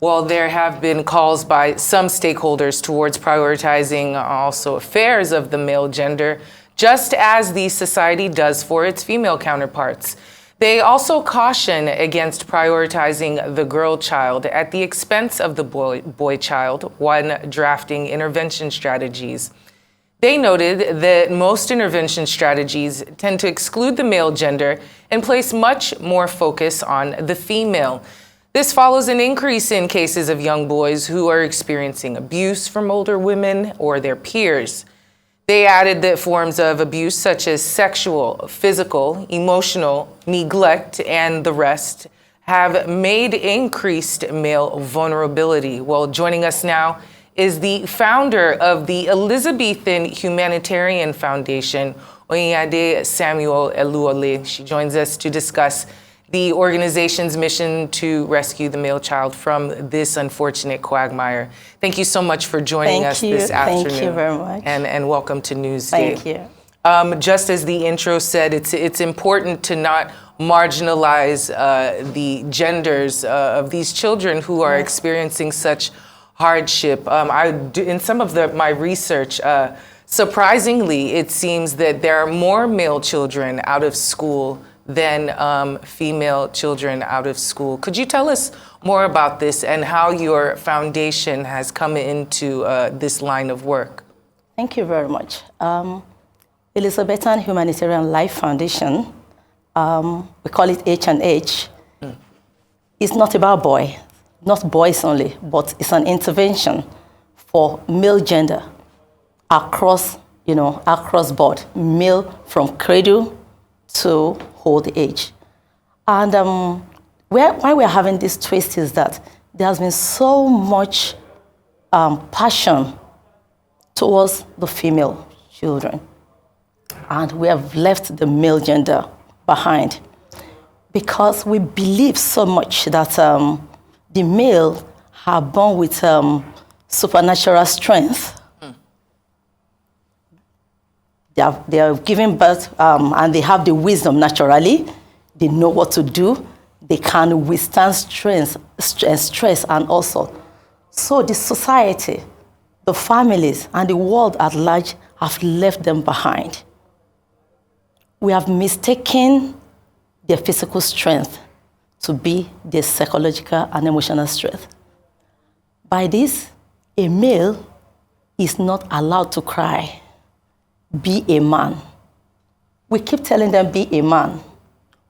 Well, there have been calls by some stakeholders towards prioritizing also affairs of the male gender, just as the society does for its female counterparts. They also caution against prioritizing the girl child at the expense of the boy child when drafting intervention strategies. They noted that most intervention strategies tend to exclude the male gender and place much more focus on the female. This follows an increase in cases of young boys who are experiencing abuse from older women or their peers. They added that forms of abuse such as sexual, physical, emotional, neglect, and the rest have made increased male vulnerability. Well, joining us now is the founder of the Elizabethan Humanitarian Foundation, Oyinade Samuel Eluwole. She joins us to discuss the organization's mission to rescue the male child from this unfortunate quagmire. Thank you so much for joining us this afternoon. Thank you very much. And welcome to Newsday. Thank you. Just as the intro said, it's important to not marginalize the genders of these children who are experiencing such hardship. In some of my research, surprisingly, it seems that there are more male children out of school than female children out of school. Could you tell us more about this and how your foundation has come into this line of work? Thank you very much. Elizabethan Humanitarian Life Foundation, we call it H&H, it's not about not boys only, but it's an intervention for male gender across board, male from cradle to old age. And why we're having this twist is that there has been so much passion towards the female children, and we have left the male gender behind because we believe so much that the male are born with supernatural strength. They are giving birth and they have the wisdom naturally. They know what to do. They can withstand stress and also. So the society, the families, and the world at large have left them behind. We have mistaken their physical strength to be their psychological and emotional strength. By this, a male is not allowed to cry. Be a man. We keep telling them be a man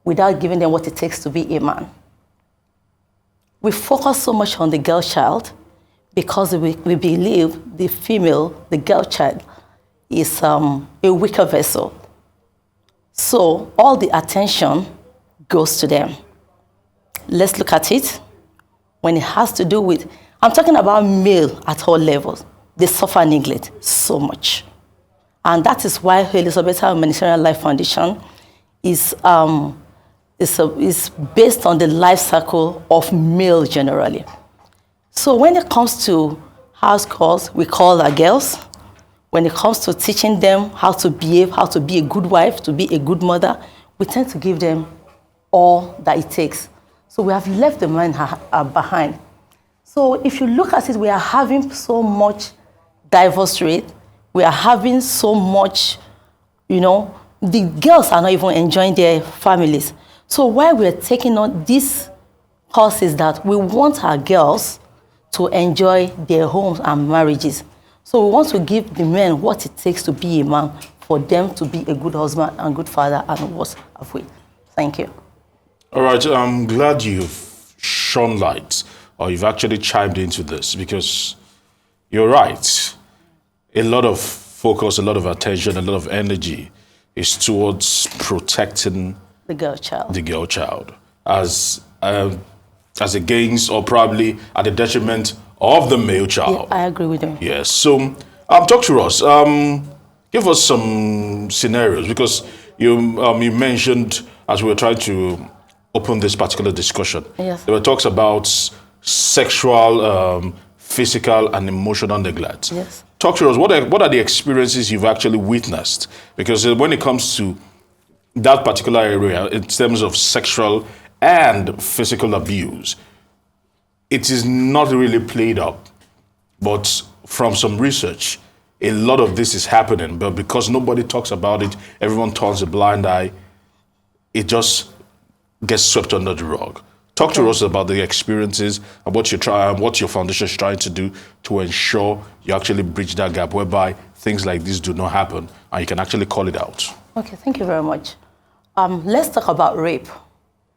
without giving them what it takes to be a man. We focus so much on the girl child because we believe the girl child is a weaker vessel. So all the attention goes to them. Let's look at it. When it has to do with, I'm talking about male at all levels. They suffer neglect so much. And that is why Elizabethan Humanitarian Life Foundation is based on the life cycle of male generally. So when it comes to house calls, we call our girls. When it comes to teaching them how to behave, how to be a good wife, to be a good mother, we tend to give them all that it takes. So we have left the men behind. So if you look at it, we are having so much divorce rate. We are having so much, the girls are not even enjoying their families. So why we are taking on this course is that we want our girls to enjoy their homes and marriages. So we want to give the men what it takes to be a man, for them to be a good husband and good father, and what have we. Thank you. All right, I'm glad you've shone light, or you've actually chimed into this, because you're right. A lot of focus, a lot of attention, a lot of energy is towards protecting the girl child, as against, or probably at the detriment of the male child. Yeah, I agree with you. Yes. So, talk to us. Give us some scenarios, because you mentioned, as we were trying to open this particular discussion, yes, there were talks about sexual, physical, and emotional neglect. Yes. Talk to us. What are the experiences you've actually witnessed? Because when it comes to that particular area, in terms of sexual and physical abuse, it is not really played up, but from some research, a lot of this is happening, but because nobody talks about it, everyone turns a blind eye, it just gets swept under the rug. Talk to us about the experiences and what your foundation is trying to do to ensure you actually bridge that gap whereby things like this do not happen and you can actually call it out. Okay, thank you very much. Let's talk about rape.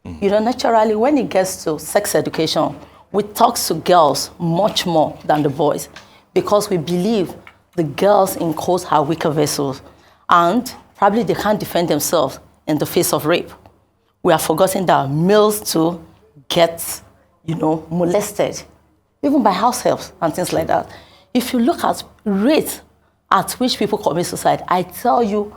You know, naturally, when it gets to sex education, we talk to girls much more than the boys because we believe the girls in quotes are weaker vessels and probably they can't defend themselves in the face of rape. We are forgetting that males too get, molested, even by house helps and things like that. If you look at rates at which people commit suicide, I tell you,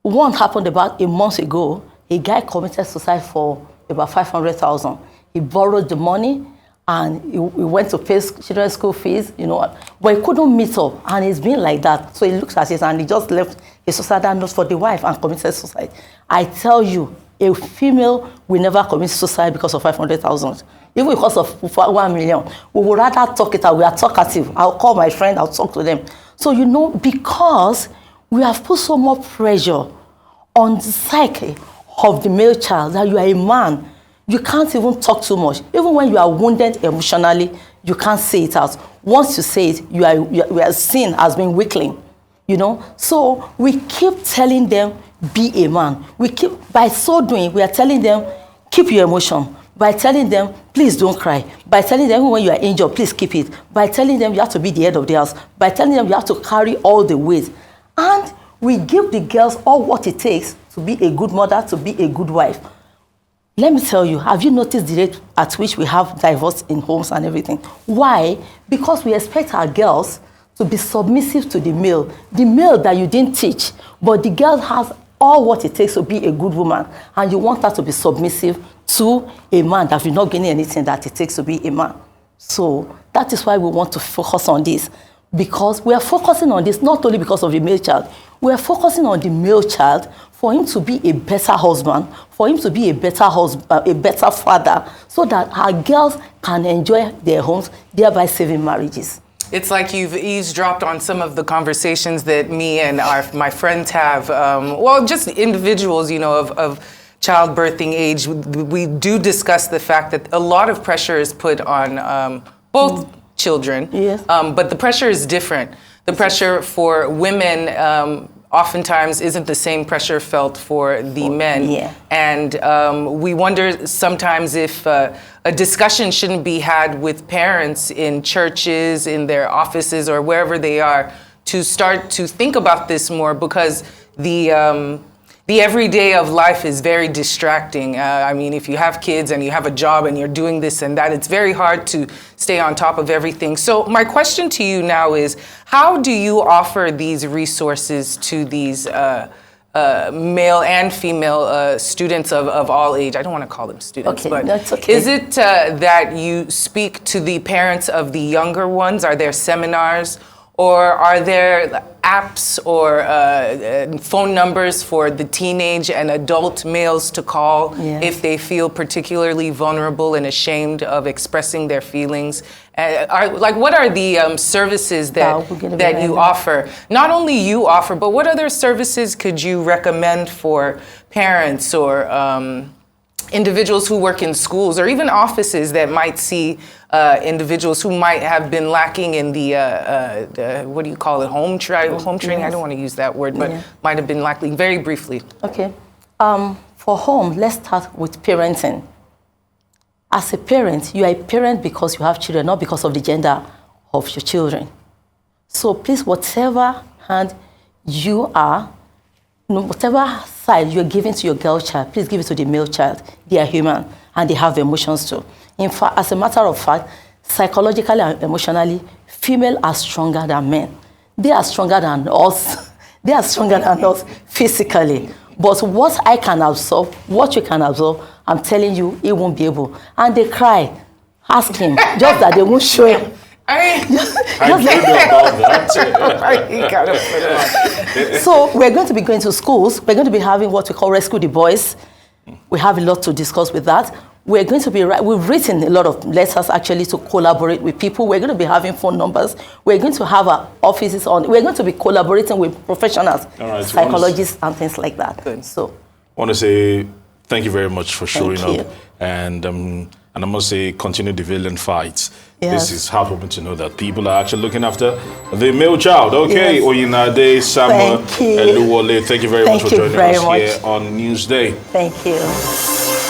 one happened about a month ago. A guy committed suicide for about 500,000. He borrowed the money and he went to pay children's school fees, but he couldn't meet up, and it's been like that. So he looks at it and he just left a suicidal note for the wife and committed suicide. I tell you, a female will never commit suicide because of 500,000. Even because of 1 million. We would rather talk it out. We are talkative. I'll call my friend, I'll talk to them. So, because we have put so much pressure on the psyche of the male child that you are a man, you can't even talk too much. Even when you are wounded emotionally, you can't say it out. Once you say it, you are seen as being weakling. So we keep telling them, be a man. By so doing, we are telling them, keep your emotion. By telling them, please don't cry. By telling them, when you are injured, please keep it. By telling them, you have to be the head of the house. By telling them, you have to carry all the weight. And we give the girls all what it takes to be a good mother, to be a good wife. Let me tell you, have you noticed the rate at which we have divorce in homes and everything? Why? Because we expect our girls to be submissive to the male that you didn't teach, but the girl has all what it takes to be a good woman, and you want her to be submissive to a man that you're not getting anything that it takes to be a man. So that is why we want to focus on this, because we are focusing on this not only because of the male child, we are focusing on the male child for him to be a better husband, for him to be a better father, so that our girls can enjoy their homes, thereby saving marriages. It's like you've eavesdropped on some of the conversations that me and my friends have. Just individuals, of childbirthing age. We do discuss the fact that a lot of pressure is put on both children. Yes. But the pressure is different. The pressure for women oftentimes isn't the same pressure felt for the men. Yeah. And we wonder sometimes if a discussion shouldn't be had with parents in churches, in their offices, or wherever they are, to start to think about this more, because the everyday of life is very distracting. If you have kids and you have a job and you're doing this and that, it's very hard to stay on top of everything. So my question to you now is, how do you offer these resources to these male and female students of all age? I don't want to call them students, okay, but that's okay. Is it that you speak to the parents of the younger ones? Are there seminars? Or are there apps or phone numbers for the teenage and adult males to call if they feel particularly vulnerable and ashamed of expressing their feelings? What are the services that you offer? Not only you offer, but what other services could you recommend for parents or individuals who work in schools or even offices that might see individuals who might have been lacking in the what do you call it, home training? I don't want to use that word, but might have been lacking. Very briefly. Okay. For home, let's start with parenting. As a parent, you are a parent because you have children, not because of the gender of your children. So please, whatever hand you are, whatever side you're giving to your girl child, please give it to the male child. They are human and they have emotions too. In fact, as a matter of fact, psychologically and emotionally, females are stronger than men. They are stronger than us. They are stronger than us physically. But what I can absorb, what you can absorb, I'm telling you, he won't be able. And they cry. Ask him. Just that they won't show him. So we're going to be going to schools. We're going to be having what we call Rescue the Boys. We have a lot to discuss with that. we're going to be, we've written a lot of letters actually to collaborate with people. We're going to be having phone numbers. We're going to have our offices on. We're going to be collaborating with professionals, psychologists, and things like that. Good. So, I want to say thank you very much for showing Thank up. you. And I must say, continue the valiant fight. Yes. This is heartwarming to know that people are actually looking after the male child. Okay, Yes. Oyinade, Samuel, Thank you. Eluwole, thank you very much for joining us much. here on Newsday. Thank you.